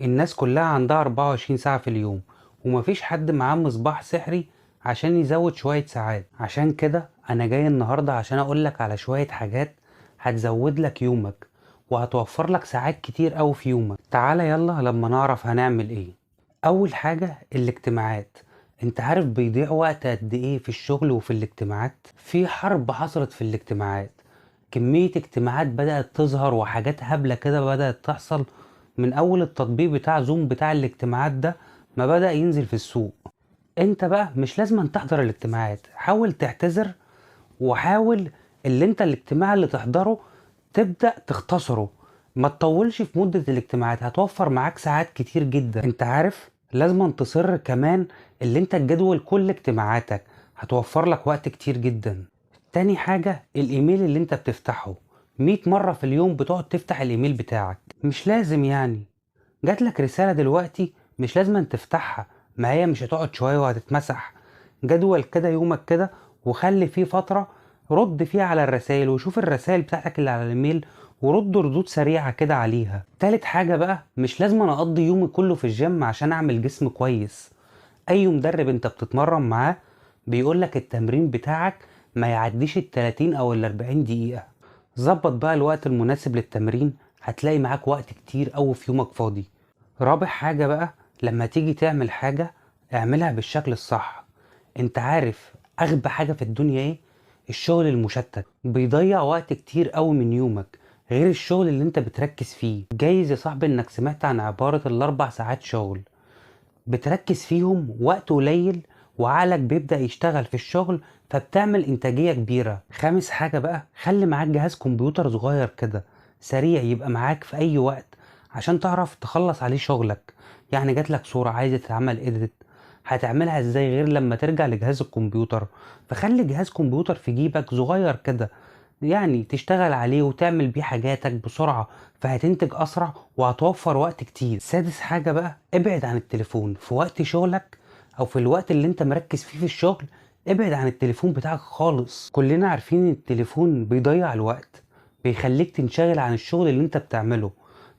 الناس كلها عندها 24 ساعة في اليوم، ومفيش حد معاه مصباح سحري عشان يزود شوية ساعات. عشان كده أنا جاي النهاردة عشان أقولك على شوية حاجات هتزود لك يومك وهتوفر لك ساعات كتير أوي في يومك. تعالى يلا لما نعرف هنعمل إيه. أول حاجة الاجتماعات. انت عارف بيضيع وقت قد ايه في الشغل وفي الاجتماعات؟ في حرب حصلت في الاجتماعات، كمية اجتماعات بدأت تظهر وحاجات هبلة كده بدأت تحصل من أول التطبيق بتاع زوم بتاع الاجتماعات ده ما بدأ ينزل في السوق. انت بقى مش لازم تحضر الاجتماعات، حاول تعتذر وحاول اللي انت الاجتماع اللي تحضره تبدأ تختصره، ما تطولش في مدة الاجتماعات، هتوفر معاك ساعات كتير جدا. انت عارف لازم تصر كمان اللي انت تجدول كل اجتماعاتك، هتوفر لك وقت كتير جدا. تاني حاجة الايميل اللي انت بتفتحه 100 مرة في اليوم بتقعد تفتح الايميل بتاعك، مش لازم يعني. جاتلك رسالة دلوقتي مش لازم أن تفتحها، ما هي مش هتقعد شوية وهتتمسح. جدول كده يومك كده وخلي فيه فترة رد فيها على الرسائل وشوف الرسائل بتاعتك اللي على الايميل ورد ردود سريعة كده عليها. تالت حاجة بقى مش لازم أنا اقضي يومي كله في الجيم عشان اعمل جسم كويس. اي مدرب انت بتتمرن معاه بيقولك التمرين بتاعك ما يعديش ال30 او ال40 دقيقة. ظبط بقى الوقت المناسب للتمرين، هتلاقي معاك وقت كتير أوي في يومك فاضي. رابع حاجة بقى لما تيجي تعمل حاجة اعملها بالشكل الصح. انت عارف اغبى حاجة في الدنيا ايه؟ الشغل المشتت بيضيع وقت كتير أوي من يومك غير الشغل اللي انت بتركز فيه. جايز يا صاحبي انك سمعت عن عبارة ال4 ساعات شغل، بتركز فيهم وقت قليل وعقلك بيبدأ يشتغل في الشغل فبتعمل إنتاجية كبيرة. خامس حاجة بقى خلي معاك جهاز كمبيوتر صغير كده سريع يبقى معاك في أي وقت عشان تعرف تخلص عليه شغلك. يعني جاتلك صورة عايزة تتعمل إيديت، هتعملها ازاي غير لما ترجع لجهاز الكمبيوتر؟ فخلي جهاز كمبيوتر في جيبك صغير كده يعني تشتغل عليه وتعمل بيه حاجاتك بسرعة، فهتنتج أسرع وهتوفر وقت كتير. سادس حاجة بقى ابعد عن التليفون في وقت شغلك أو في الوقت اللي انت مركز فيه في الشغل. ابعد عن التليفون بتاعك خالص. كلنا عارفين ان التليفون بيضيع الوقت، بيخليك تنشغل عن الشغل اللي انت بتعمله.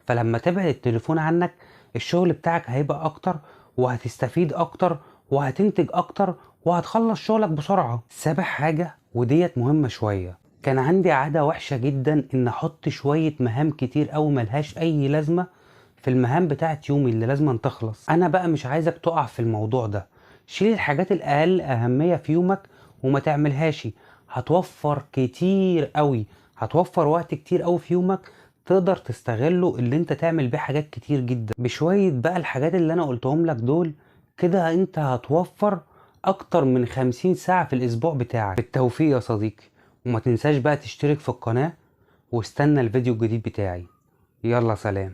فلما تبعد التليفون عنك الشغل بتاعك هيبقى أكتر وهتستفيد أكتر وهتنتج أكتر وهتخلص شغلك بسرعة. سابع حاجة وديت مهمة شوية، كان عندي عادة وحشة جدا ان احط شوية مهام كتير او ملهاش اي لازمة في المهام بتاعت يومي اللي لازم تخلص. انا بقى مش عايزك تقع في الموضوع ده، شيل الحاجات الاقل اهمية في يومك وما تعملهاش، هتوفر كتير قوي، هتوفر وقت كتير قوي في يومك تقدر تستغله اللي انت تعمل بيه حاجات كتير جدا. بشوية بقى الحاجات اللي انا قلتهم لك دول كده انت هتوفر اكتر من 50 ساعة في الاسبوع بتاعك. بالتوفيق يا صديقي، وما تنساش بقى تشترك في القناة واستنى الفيديو الجديد بتاعي. يلا سلام.